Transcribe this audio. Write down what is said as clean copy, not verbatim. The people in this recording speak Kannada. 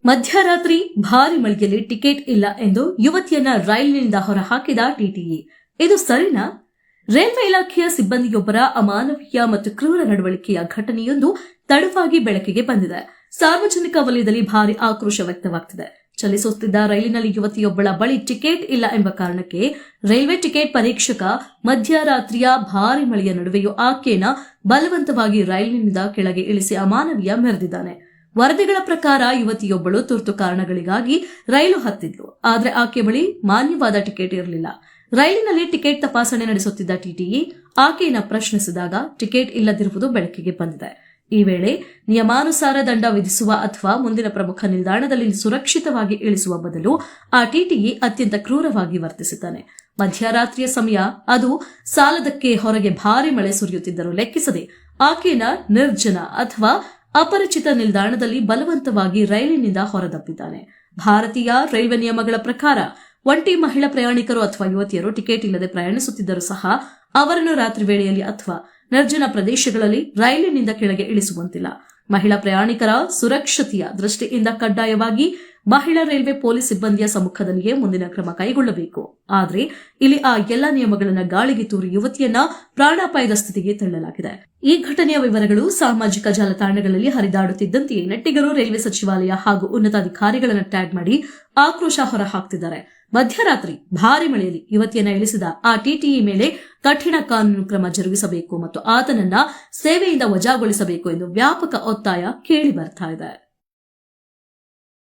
ಮಧ್ಯರಾತ್ರಿ ಭಾರಿ ಮಳೆಯಲ್ಲಿ ಟಿಕೆಟ್ ಇಲ್ಲ ಎಂದು ಯುವತಿಯನ್ನ ರೈಲಿನಿಂದ ಹೊರಹಾಕಿದ ಟಿಟಿಇ. ಇದು ಸರಿನಾ? ರೈಲ್ವೆ ಇಲಾಖೆಯ ಸಿಬ್ಬಂದಿಯೊಬ್ಬರ ಅಮಾನವೀಯ ಮತ್ತು ಕ್ರೂರ ನಡವಳಿಕೆಯ ಘಟನೆಯೊಂದು ತಡವಾಗಿ ಬೆಳಕಿಗೆ ಬಂದಿದೆ. ಸಾರ್ವಜನಿಕ ವಲಯದಲ್ಲಿ ಭಾರಿ ಆಕ್ರೋಶ ವ್ಯಕ್ತವಾಗುತ್ತಿದೆ. ಚಲಿಸುತ್ತಿದ್ದ ರೈಲಿನಲ್ಲಿ ಯುವತಿಯೊಬ್ಬಳ ಬಳಿ ಟಿಕೆಟ್ ಇಲ್ಲ ಎಂಬ ಕಾರಣಕ್ಕೆ ರೈಲ್ವೆ ಟಿಕೆಟ್ ಪರೀಕ್ಷಕ ಮಧ್ಯರಾತ್ರಿಯ ಭಾರಿ ಮಳೆಯ ನಡುವೆಯೂ ಆಕೆಯನ್ನ ಬಲವಂತವಾಗಿ ರೈಲಿನಿಂದ ಕೆಳಗೆ ಇಳಿಸಿ ಅಮಾನವೀಯ ಮೆರೆದಿದ್ದಾನೆ. ವರದಿಗಳ ಪ್ರಕಾರ ಯುವತಿಯೊಬ್ಬಳು ತುರ್ತು ಕಾರಣಗಳಿಗಾಗಿ ರೈಲು ಹತ್ತಿದ್ಲು. ಆದರೆ ಆಕೆ ಬಳಿ ಮಾನ್ಯವಾದ ಟಿಕೆಟ್ ಇರಲಿಲ್ಲ. ರೈಲಿನಲ್ಲಿ ಟಿಕೆಟ್ ತಪಾಸಣೆ ನಡೆಸುತ್ತಿದ್ದ ಟಿಟಿಇ ಆಕೆಯನ್ನ ಪ್ರಶ್ನಿಸಿದಾಗ ಟಿಕೆಟ್ ಇಲ್ಲದಿರುವುದು ಬೆಳಕಿಗೆ ಬಂದಿದೆ. ಈ ವೇಳೆ ನಿಯಮಾನುಸಾರ ದಂಡ ವಿಧಿಸುವ ಅಥವಾ ಮುಂದಿನ ಪ್ರಮುಖ ನಿಲ್ದಾಣದಲ್ಲಿ ಸುರಕ್ಷಿತವಾಗಿ ಇಳಿಸುವ ಬದಲು ಆ ಟಿಟಿಇ ಅತ್ಯಂತ ಕ್ರೂರವಾಗಿ ವರ್ತಿಸಿದ್ದಾನೆ. ಮಧ್ಯರಾತ್ರಿಯ ಸಮಯ, ಅದು ಸಾಲದಕ್ಕೆ ಹೊರಗೆ ಭಾರಿ ಮಳೆ ಸುರಿಯುತ್ತಿದ್ದರೂ ಲೆಕ್ಕಿಸದೆ ಆಕೆಯನ್ನ ನಿರ್ಜನ ಅಥವಾ ಅಪರಿಚಿತ ನಿಲ್ದಾಣದಲ್ಲಿ ಬಲವಂತವಾಗಿ ರೈಲಿನಿಂದ ಹೊರದಬ್ಬಿದ್ದಾನೆ. ಭಾರತೀಯ ರೈಲ್ವೆ ನಿಯಮಗಳ ಪ್ರಕಾರ ಒಂಟಿ ಮಹಿಳಾ ಪ್ರಯಾಣಿಕರು ಅಥವಾ ಯುವತಿಯರು ಟಿಕೆಟ್ ಇಲ್ಲದೆ ಪ್ರಯಾಣಿಸುತ್ತಿದ್ದರೂ ಸಹ ಅವರನ್ನು ರಾತ್ರಿ ವೇಳೆಯಲ್ಲಿ ಅಥವಾ ನಿರ್ಜನ ಪ್ರದೇಶಗಳಲ್ಲಿ ರೈಲಿನಿಂದ ಕೆಳಗೆ ಇಳಿಸುವಂತಿಲ್ಲ. ಮಹಿಳಾ ಪ್ರಯಾಣಿಕರ ಸುರಕ್ಷತೆಯ ದೃಷ್ಟಿಯಿಂದ ಕಡ್ಡಾಯವಾಗಿ ಮಹಿಳಾ ರೈಲ್ವೆ ಪೊಲೀಸ್ ಸಿಬ್ಬಂದಿಯ ಸಮ್ಮುಖದಲ್ಲಿಯೇ ಮುಂದಿನ ಕ್ರಮ ಕೈಗೊಳ್ಳಬೇಕು. ಆದರೆ ಇಲ್ಲಿ ಆ ಎಲ್ಲ ನಿಯಮಗಳನ್ನು ಗಾಳಿಗೆ ತೂರಿ ಯುವತಿಯನ್ನ ಪ್ರಾಣಾಪಾಯದ ಸ್ಥಿತಿಗೆ ತಳ್ಳಲಾಗಿದೆ. ಈ ಘಟನೆಯ ವಿವರಗಳು ಸಾಮಾಜಿಕ ಜಾಲತಾಣಗಳಲ್ಲಿ ಹರಿದಾಡುತ್ತಿದ್ದಂತೆಯೇ ನೆಟ್ಟಿಗರು ರೈಲ್ವೆ ಸಚಿವಾಲಯ ಹಾಗೂ ಉನ್ನತಾಧಿಕಾರಿಗಳನ್ನು ಟ್ಯಾಗ್ ಮಾಡಿ ಆಕ್ರೋಶ ಹೊರಹಾಕ್ತಿದ್ದಾರೆ. ಮಧ್ಯರಾತ್ರಿ ಭಾರಿ ಮಳೆಯಲ್ಲಿ ಯುವತಿಯನ್ನ ಇಳಿಸಿದ ಆ ಟಿಟಿಇ ಮೇಲೆ ಕಠಿಣ ಕಾನೂನು ಕ್ರಮ ಜರುಗಿಸಬೇಕು ಮತ್ತು ಆತನನ್ನ ಸೇವೆಯಿಂದ ವಜಾಗೊಳಿಸಬೇಕು ಎಂದು ವ್ಯಾಪಕ ಒತ್ತಾಯ ಕೇಳಿ ಬರ್ತಾ ಇದೆ.